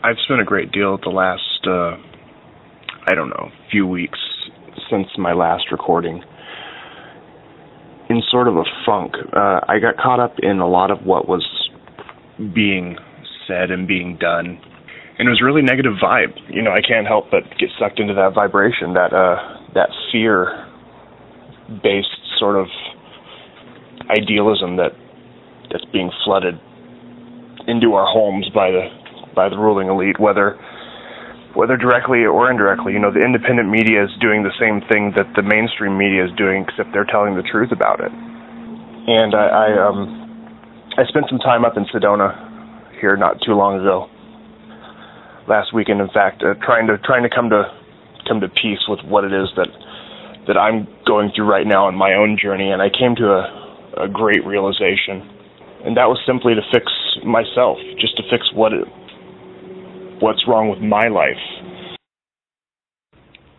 I've spent a great deal of the last, few weeks since my last recording in sort of a funk. I got caught up in a lot of what was being said and being done, and it was a really negative vibe. I can't help but get sucked into that vibration, that fear-based sort of idealism that's being flooded into our homes by the ruling elite, whether directly or indirectly. The independent media is doing the same thing that the mainstream media is doing, except they're telling the truth about it. And I spent some time up in Sedona here not too long ago, last weekend, in fact, trying to come to peace with what it is that I'm going through right now in my own journey. And I came to a great realization, and that was simply to fix myself, just to fix what's wrong with my life.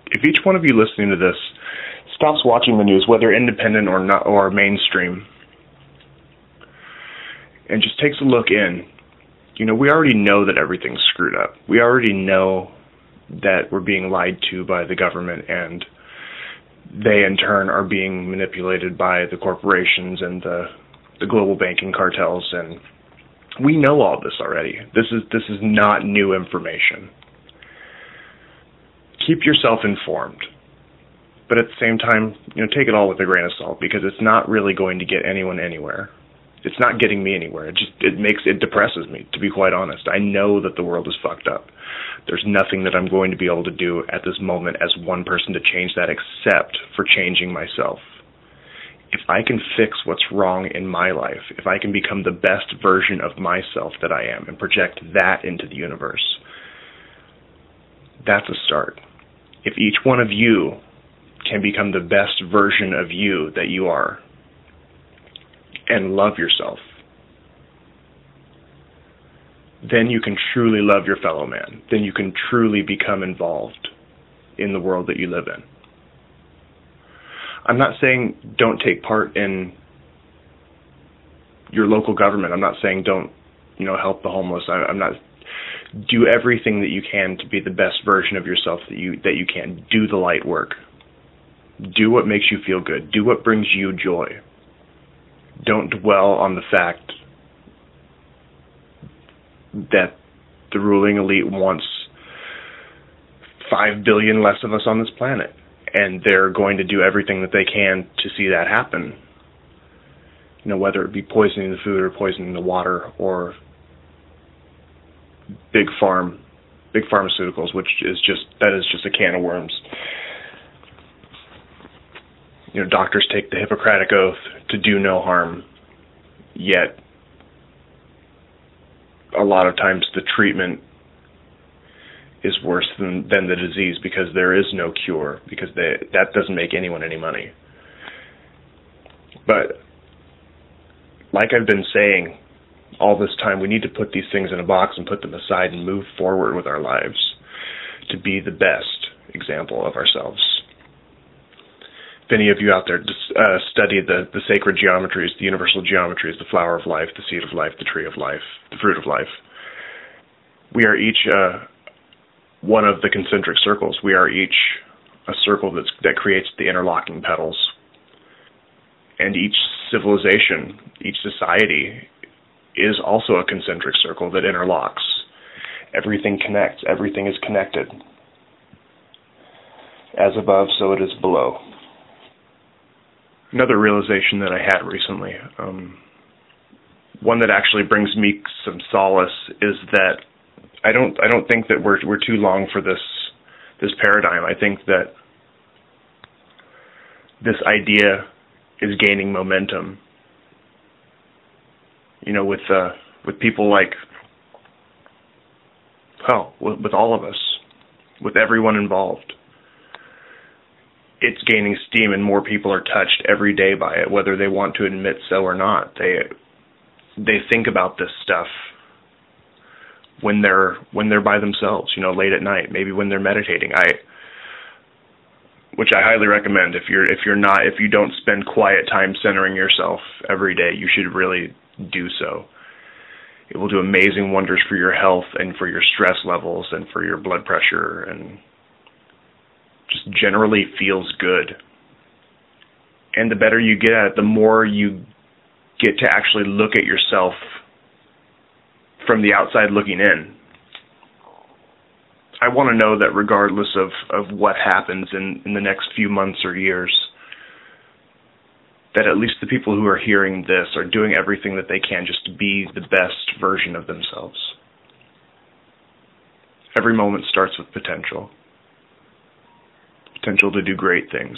If each one of you listening to this stops watching the news, whether independent or not, or mainstream, and just takes a look in, we already know that everything's screwed up. We already know that we're being lied to by the government, and they in turn are being manipulated by the corporations and the global banking cartels, and we know all this already. This is not new information. Keep yourself informed, but at the same time, take it all with a grain of salt, because it's not really going to get anyone anywhere. It's not getting me anywhere. It depresses me, to be quite honest. I know that the world is fucked up. There's nothing that I'm going to be able to do at this moment as one person to change that, except for changing myself. If I can fix what's wrong in my life, if I can become the best version of myself that I am and project that into the universe, that's a start. If each one of you can become the best version of you that you are and love yourself, then you can truly love your fellow man. Then you can truly become involved in the world that you live in. I'm not saying don't take part in your local government. I'm not saying don't, help the homeless. I'm not. Do everything that you can to be the best version of yourself that you can. Do the light work. Do what makes you feel good. Do what brings you joy. Don't dwell on the fact that the ruling elite wants 5 billion less of us on this planet, and they're going to do everything that they can to see that happen. Whether it be poisoning the food or poisoning the water, or big pharmaceuticals, which is just a can of worms. Doctors take the Hippocratic Oath to do no harm, yet a lot of times the treatment is worse than the disease, because there is no cure, because that doesn't make anyone any money. But like I've been saying all this time, we need to put these things in a box and put them aside and move forward with our lives to be the best example of ourselves. If any of you out there studied the sacred geometries, the universal geometries, the flower of life, the seed of life, the tree of life, the fruit of life, we are each one of the concentric circles. We are each a circle that creates the interlocking petals. And each civilization, each society is also a concentric circle that interlocks. Everything connects. Everything is connected. As above, so it is below. Another realization that I had recently, one that actually brings me some solace, is that I don't think that we're too long for this paradigm. I think that this idea is gaining momentum. With people like, with all of us, with everyone involved. It's gaining steam, and more people are touched every day by it, whether they want to admit so or not. They think about this stuff when they're by themselves, late at night, maybe when they're meditating. Which I highly recommend. If you don't spend quiet time centering yourself every day, you should really do so. It will do amazing wonders for your health and for your stress levels and for your blood pressure, and just generally feels good. And the better you get at it, the more you get to actually look at yourself from the outside looking in. I want to know that regardless of what happens in the next few months or years, that at least the people who are hearing this are doing everything that they can just to be the best version of themselves. Every moment starts with potential. Potential to do great things.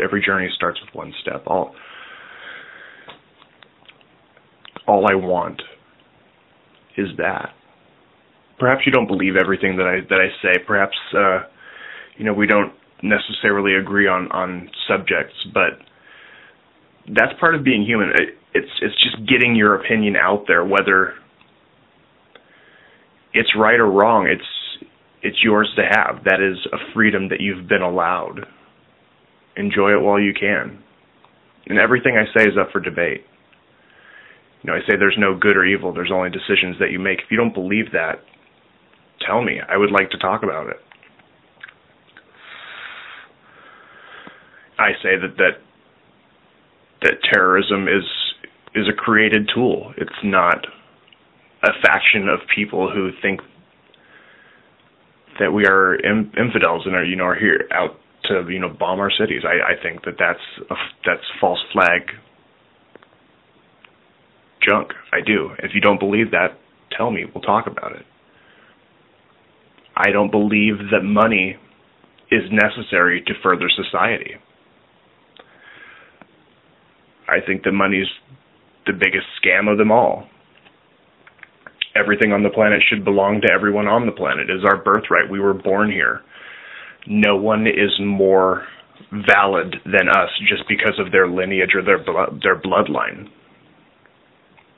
Every journey starts with one step. All I want is that. Perhaps you don't believe everything that I say. Perhaps we don't necessarily agree on subjects, but that's part of being human. It's just getting your opinion out there, whether it's right or wrong. It's yours to have. That is a freedom that you've been allowed. Enjoy it while you can. And everything I say is up for debate. I say there's no good or evil. There's only decisions that you make. If you don't believe that, tell me. I would like to talk about it. I say that terrorism is a created tool. It's not a faction of people who think that we are infidels and are here out to bomb our cities. I think that's false flag junk. I do. If you don't believe that, tell me. We'll talk about it. I don't believe that money is necessary to further society. I think that money's the biggest scam of them all. Everything on the planet should belong to everyone on the planet. It is our birthright. We were born here. No one is more valid than us just because of their lineage or their bloodline.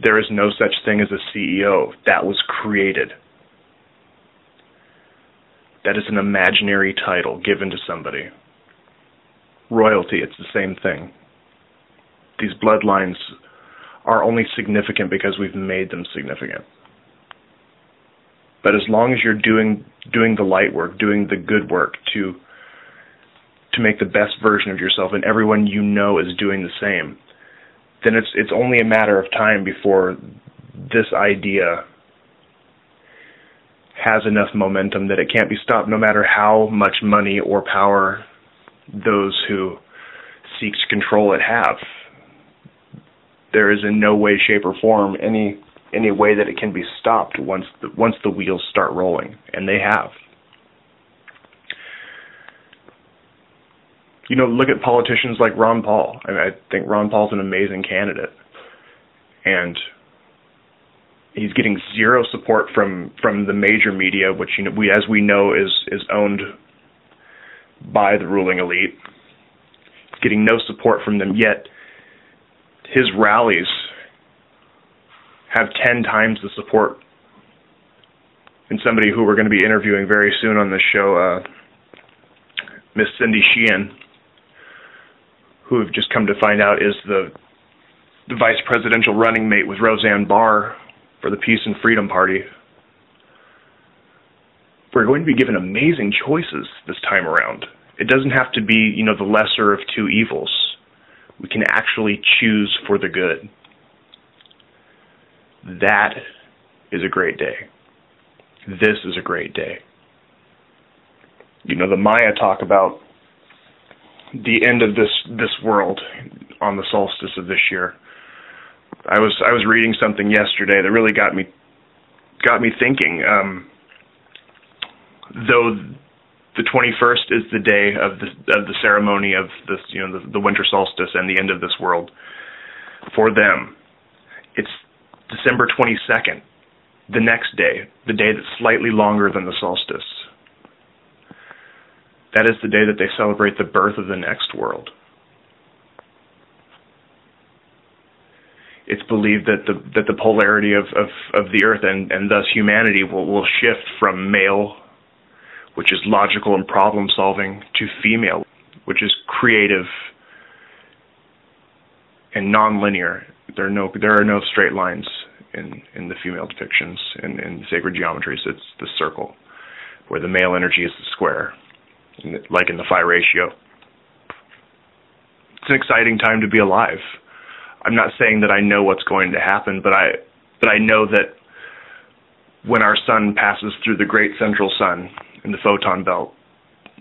There is no such thing as a CEO. That was created. That is an imaginary title given to somebody. Royalty, it's the same thing. These bloodlines are only significant because we've made them significant. But as long as you're doing the light work, doing the good work to make the best version of yourself, and everyone you know is doing the same, then it's only a matter of time before this idea has enough momentum that it can't be stopped, no matter how much money or power those who seek to control it have. There is in no way, shape, or form any way that it can be stopped once the wheels start rolling, and they have. Look at politicians like Ron Paul. I think Ron Paul's an amazing candidate, and he's getting zero support from the major media, which as we know is owned by the ruling elite. He's getting no support from them, yet his rallies have 10 times the support. And somebody who we're going to be interviewing very soon on this show, Miss Cindy Sheehan, who we've just come to find out is the vice presidential running mate with Roseanne Barr for the Peace and Freedom Party. We're going to be given amazing choices this time around. It doesn't have to be, the lesser of two evils. We can actually choose for the good. That is a great day. This is a great day. The Maya talk about the end of this world on the solstice of this year. I was reading something yesterday that really got me thinking. Though the 21st is the day of the ceremony of this, the winter solstice and the end of this world, for them, it's December 22nd, the next day, the day that's slightly longer than the solstice. That is the day that they celebrate the birth of the next world. It's believed that the polarity of the earth and thus humanity will shift from male, which is logical and problem solving, to female, which is creative and non-linear. There are no straight lines in the female depictions in the sacred geometries. It's the circle, where the male energy is the square, like in the phi ratio. It's an exciting time to be alive. I'm not saying that I know what's going to happen, but I know that when our sun passes through the great central sun in the photon belt,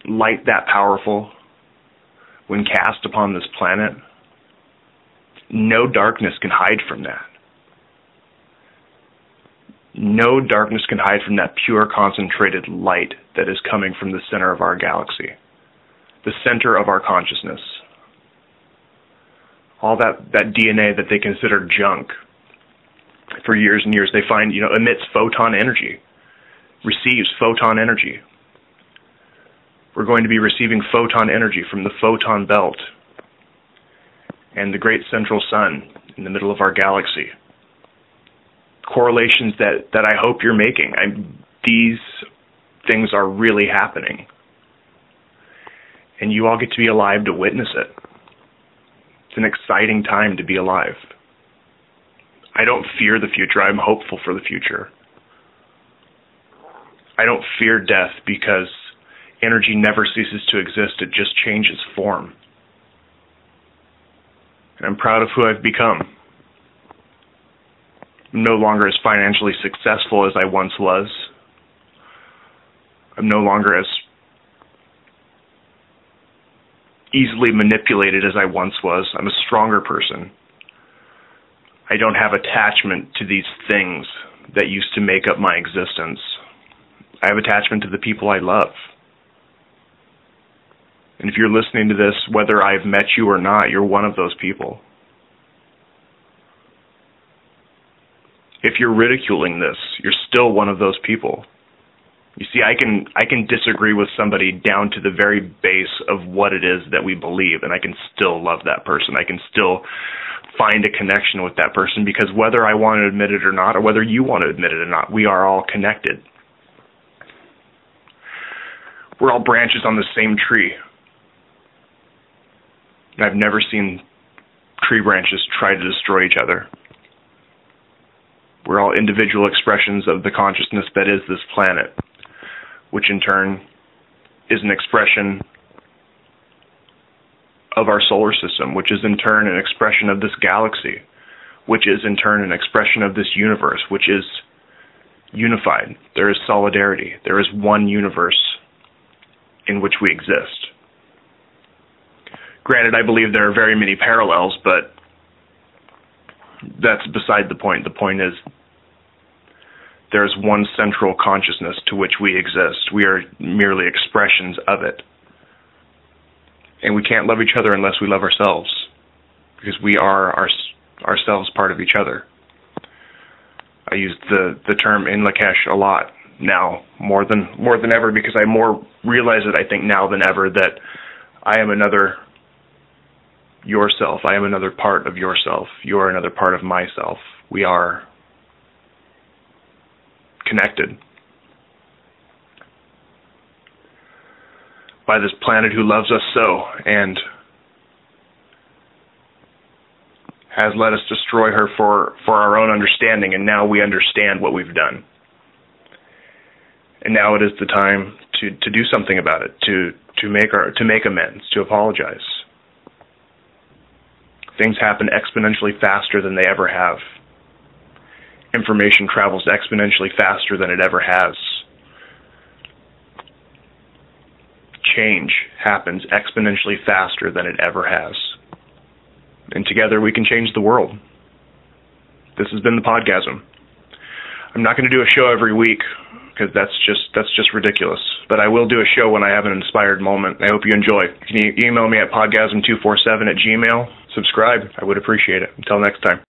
light that powerful, when cast upon this planet, no darkness can hide from that. No darkness can hide from that pure concentrated light that is coming from the center of our galaxy, the center of our consciousness. All that DNA that they consider junk for years and years, they find, emits photon energy, receives photon energy. We're going to be receiving photon energy from the photon belt and the great central sun in the middle of our galaxy. Correlations that I hope you're making. These things are really happening. And you all get to be alive to witness it. It's an exciting time to be alive. I don't fear the future. I'm hopeful for the future. I don't fear death because energy never ceases to exist. It just changes form. And I'm proud of who I've become. I'm no longer as financially successful as I once was. I'm no longer as easily manipulated as I once was. I'm a stronger person. I don't have attachment to these things that used to make up my existence. I have attachment to the people I love. And if you're listening to this, whether I've met you or not, you're one of those people. If you're ridiculing this, you're still one of those people. You see, I can disagree with somebody down to the very base of what it is that we believe, and I can still love that person. I can still find a connection with that person, because whether I want to admit it or not, or whether you want to admit it or not, we are all connected. We're all branches on the same tree. And I've never seen tree branches try to destroy each other. We're all individual expressions of the consciousness that is this planet, which in turn is an expression of our solar system, which is in turn an expression of this galaxy, which is in turn an expression of this universe, which is unified. There is solidarity. There is one universe in which we exist. Granted, I believe there are very many parallels, but that's beside the point. The point is, there's one central consciousness to which we exist. We are merely expressions of it. And we can't love each other unless we love ourselves, because we are ourselves part of each other. I use the term in Lakesh a lot now, more than ever, because I more realize it, I think, now than ever, that I am another yourself. I am another part of yourself. You are another part of myself. We are connected by this planet who loves us so and has let us destroy her for our own understanding, and now we understand what we've done. And now it is the time to do something about it, to make amends, to apologize. Things happen exponentially faster than they ever have. Information travels exponentially faster than it ever has. Change happens exponentially faster than it ever has. And together we can change the world. This has been the Podgasm. I'm not going to do a show every week, because that's just ridiculous. But I will do a show when I have an inspired moment. I hope you enjoy. You can email me at podgasm247@gmail.com. Subscribe. I would appreciate it. Until next time.